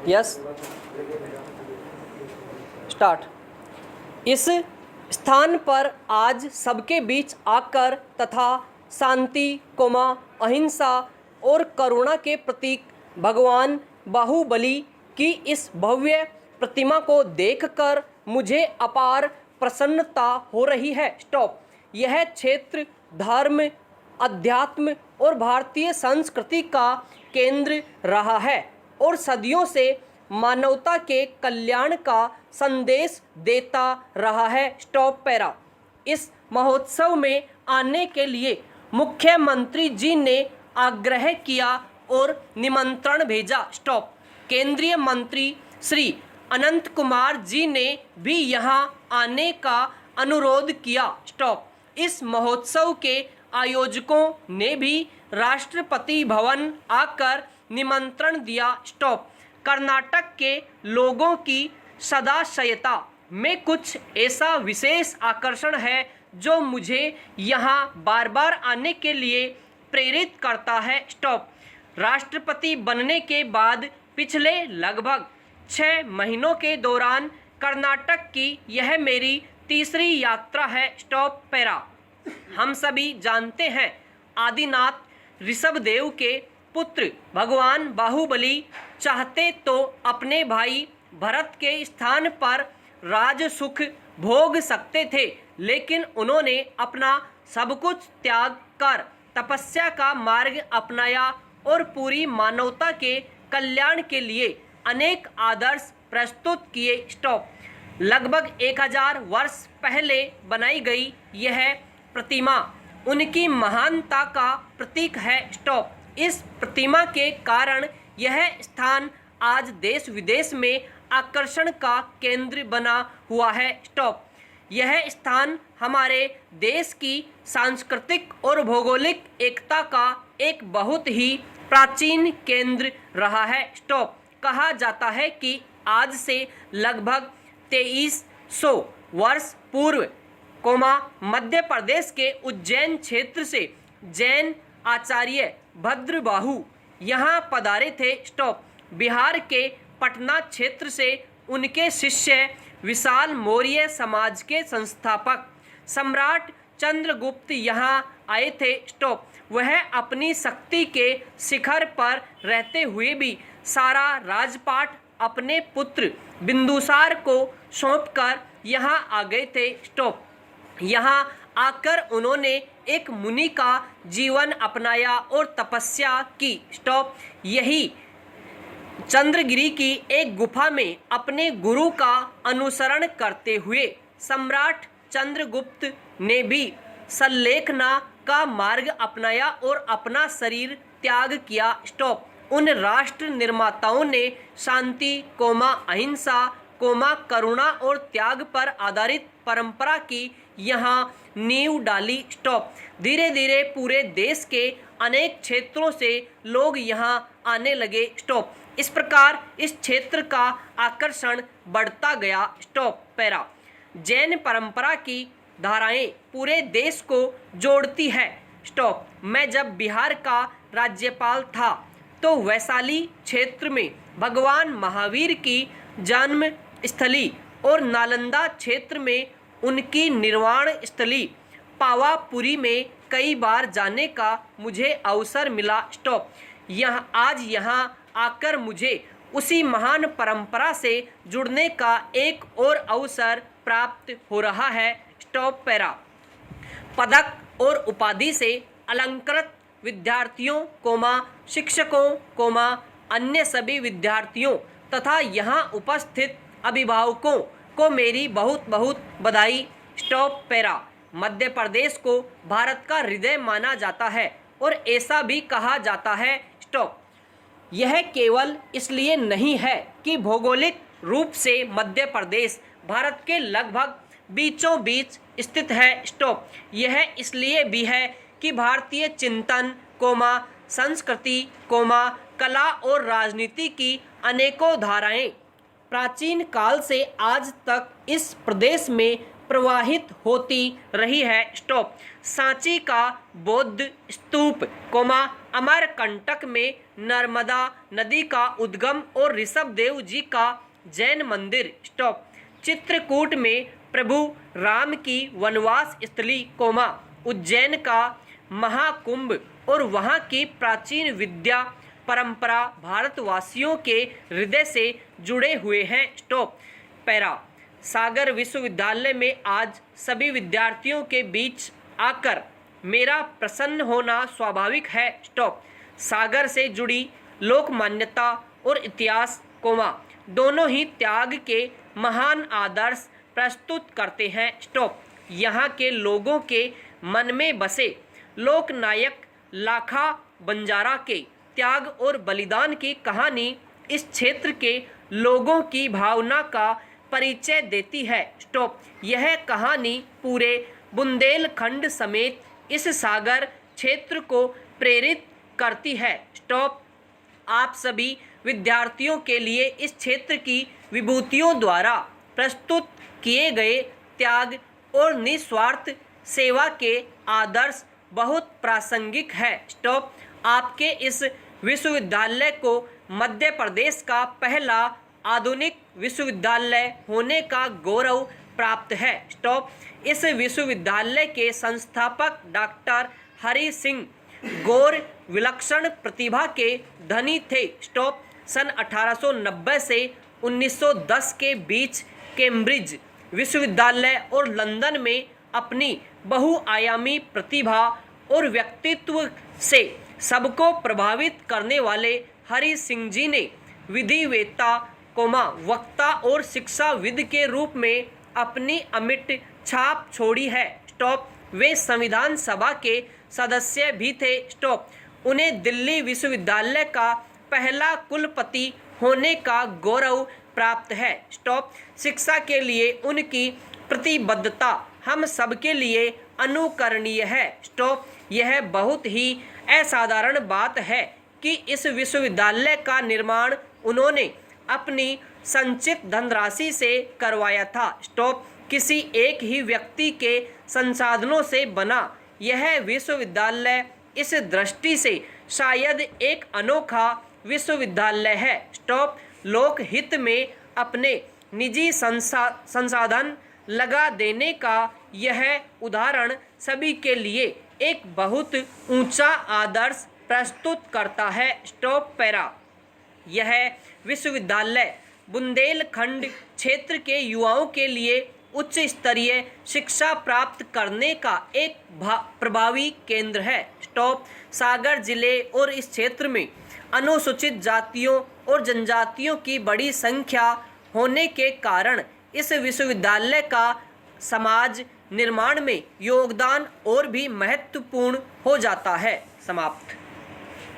Yes start. इस स्थान पर आज सबके बीच आकर तथा शांति कोमा अहिंसा और करुणा के प्रतीक भगवान बाहुबली की इस भव्य प्रतिमा को देखकर मुझे अपार प्रसन्नता हो रही है। स्टॉप। यह क्षेत्र धर्म, अध्यात्म और भारतीय संस्कृति का केंद्र रहा है और सदियों से मानवता के कल्याण का संदेश देता रहा है। Stop para. इस महोत्सव में आने के लिए मुख्यमंत्री जी ने आग्रह किया और निमंत्रण भेजा। स्टॉप। केंद्रीय मंत्री श्री अनंत कुमार जी ने भी यहां आने का अनुरोध किया। स्टॉप। इस महोत्सव के आयोजकों ने भी राष्ट्रपति भवन आकर निमंत्रण दिया। स्टॉप। कर्नाटक के लोगों की सदाशयता में कुछ ऐसा विशेष आकर्षण है जो मुझे यहाँ बार बार आने के लिए प्रेरित करता है। स्टॉप। राष्ट्रपति बनने के बाद पिछले लगभग 6 महीनों के दौरान कर्नाटक की यह मेरी तीसरी यात्रा है। Stop para. हम सभी जानते हैं आदिनाथ ऋषभदेव के पुत्र भगवान बाहुबली चाहते तो अपने भाई भरत के स्थान पर राज सुख भोग सकते थे, लेकिन उन्होंने अपना सब कुछ त्याग कर तपस्या का मार्ग अपनाया और पूरी मानवता के कल्याण के लिए अनेक आदर्श प्रस्तुत किए। स्टॉप। लगभग 1000 वर्ष पहले बनाई गई यह प्रतिमा उनकी महानता का प्रतीक है। स्टॉप। इस प्रतिमा के कारण यह स्थान आज देश विदेश में आकर्षण का केंद्र बना हुआ है। स्टॉप। यह स्थान हमारे देश की सांस्कृतिक और भौगोलिक एकता का एक बहुत ही प्राचीन केंद्र रहा है। स्टॉप। कहा जाता है कि आज से लगभग 2300 वर्ष पूर्व मध्य प्रदेश के उज्जैन क्षेत्र से जैन आचार्य भद्रबाहु यहाँ पधारे थे। स्टॉप। बिहार के पटना क्षेत्र से उनके शिष्य विशाल मौर्य समाज के संस्थापक सम्राट चंद्रगुप्त यहाँ आए थे। स्टॉप। वह अपनी शक्ति के शिखर पर रहते हुए भी सारा राजपाट अपने पुत्र बिंदुसार को सौंपकर यहाँ आ गए थे। स्टॉप। यहाँ आकर उन्होंने एक मुनि का जीवन अपनाया और तपस्या की। स्टॉप। यही चंद्रगिरी की एक गुफा में अपने गुरु का अनुसरण करते हुए सम्राट चंद्रगुप्त ने भी संलेखना का मार्ग अपनाया और अपना शरीर त्याग किया। स्टॉप। उन राष्ट्र निर्माताओं ने शांति अहिंसा करुणा और त्याग पर आधारित परंपरा की यहाँ नींव डाली। स्टॉप। धीरे धीरे पूरे देश के अनेक क्षेत्रों से लोग यहाँ आने लगे। स्टॉप। इस प्रकार इस क्षेत्र का आकर्षण बढ़ता गया। Stop para. जैन परंपरा की धाराएं पूरे देश को जोड़ती है। स्टॉप। मैं जब बिहार का राज्यपाल था तो वैशाली क्षेत्र में भगवान महावीर की जन्म स्थली और नालंदा क्षेत्र में उनकी निर्वाण स्थली पावापुरी में कई बार जाने का मुझे अवसर मिला। स्टॉप। यहाँ आकर मुझे उसी महान परंपरा से जुड़ने का एक और अवसर प्राप्त हो रहा है। Stop para. पदक और उपाधि से अलंकृत विद्यार्थियों शिक्षकों अन्य सभी विद्यार्थियों तथा यहाँ उपस्थित अभिभावकों को मेरी बहुत बहुत बधाई। Stop para. मध्य प्रदेश को भारत का हृदय माना जाता है और ऐसा भी कहा जाता है। स्टॉप। यह केवल इसलिए नहीं है कि भौगोलिक रूप से मध्य प्रदेश भारत के लगभग बीचों बीच स्थित है। स्टॉप। यह इसलिए भी है कि भारतीय चिंतन संस्कृति कला और राजनीति की अनेकों धाराएं प्राचीन काल से आज तक इस प्रदेश में प्रवाहित होती रही है। स्टॉप। सांची का बौद्ध स्तूप, अमरकंटक में नर्मदा नदी का उद्गम और ऋषभदेव जी का जैन मंदिर। स्टॉप। चित्रकूट में प्रभु राम की वनवास स्थली, उज्जैन का महाकुंभ और वहाँ की प्राचीन विद्या परंपरा भारतवासियों के हृदय से जुड़े हुए हैं। स्टॉप। पैरा। सागर विश्वविद्यालय में आज सभी विद्यार्थियों के बीच आकर मेरा प्रसन्न होना स्वाभाविक है। स्टॉप। सागर से जुड़ी लोक मान्यता और इतिहास, दोनों ही त्याग के महान आदर्श प्रस्तुत करते हैं। स्टॉप। यहाँ के लोगों के मन में बसे लोकनायक लाखा बंजारा के त्याग और बलिदान की कहानी इस क्षेत्र के लोगों की भावना का परिचय देती है। स्टॉप। यह कहानी पूरे बुंदेलखंड समेत इस सागर क्षेत्र को प्रेरित करती है। स्टॉप। आप सभी विद्यार्थियों के लिए इस क्षेत्र की विभूतियों द्वारा प्रस्तुत किए गए त्याग और निस्वार्थ सेवा के आदर्श बहुत प्रासंगिक है। स्टॉप। आपके इस विश्वविद्यालय को मध्य प्रदेश का पहला आधुनिक विश्वविद्यालय होने का गौरव प्राप्त है। स्टॉप। इस विश्वविद्यालय के संस्थापक डॉक्टर हरि सिंह गौर विलक्षण प्रतिभा के धनी थे। स्टॉप। सन 1890 से 1910 के बीच कैम्ब्रिज विश्वविद्यालय और लंदन में अपनी बहुआयामी प्रतिभा और व्यक्तित्व से सबको प्रभावित करने वाले हरि सिंह जी ने विधिवेत्ता, वक्ता और शिक्षाविद के रूप में अपनी अमिट छाप छोड़ी है। स्टॉप। वे संविधान सभा के सदस्य भी थे। स्टॉप। उन्हें दिल्ली विश्वविद्यालय का पहला कुलपति होने का गौरव प्राप्त है। स्टॉप। शिक्षा के लिए उनकी प्रतिबद्धता हम सबके लिए अनुकरणीय है। स्टॉप। यह बहुत ही असाधारण बात है कि इस विश्वविद्यालय का निर्माण उन्होंने अपनी संचित धनराशि से करवाया था। स्टॉप। किसी एक ही व्यक्ति के संसाधनों से बना यह विश्वविद्यालय इस दृष्टि से शायद एक अनोखा विश्वविद्यालय है। स्टॉप। लोकहित में अपने निजी संसाधन लगा देने का यह उदाहरण सभी के लिए एक बहुत ऊंचा आदर्श प्रस्तुत करता है। स्टॉप। पैरा। यह विश्वविद्यालय बुंदेलखंड क्षेत्र के युवाओं के लिए उच्च स्तरीय शिक्षा प्राप्त करने का एक प्रभावी केंद्र है। स्टॉप। सागर जिले और इस क्षेत्र में अनुसूचित जातियों और जनजातियों की बड़ी संख्या होने के कारण इस विश्वविद्यालय का समाज निर्माण में योगदान और भी महत्वपूर्ण हो जाता है। समाप्त।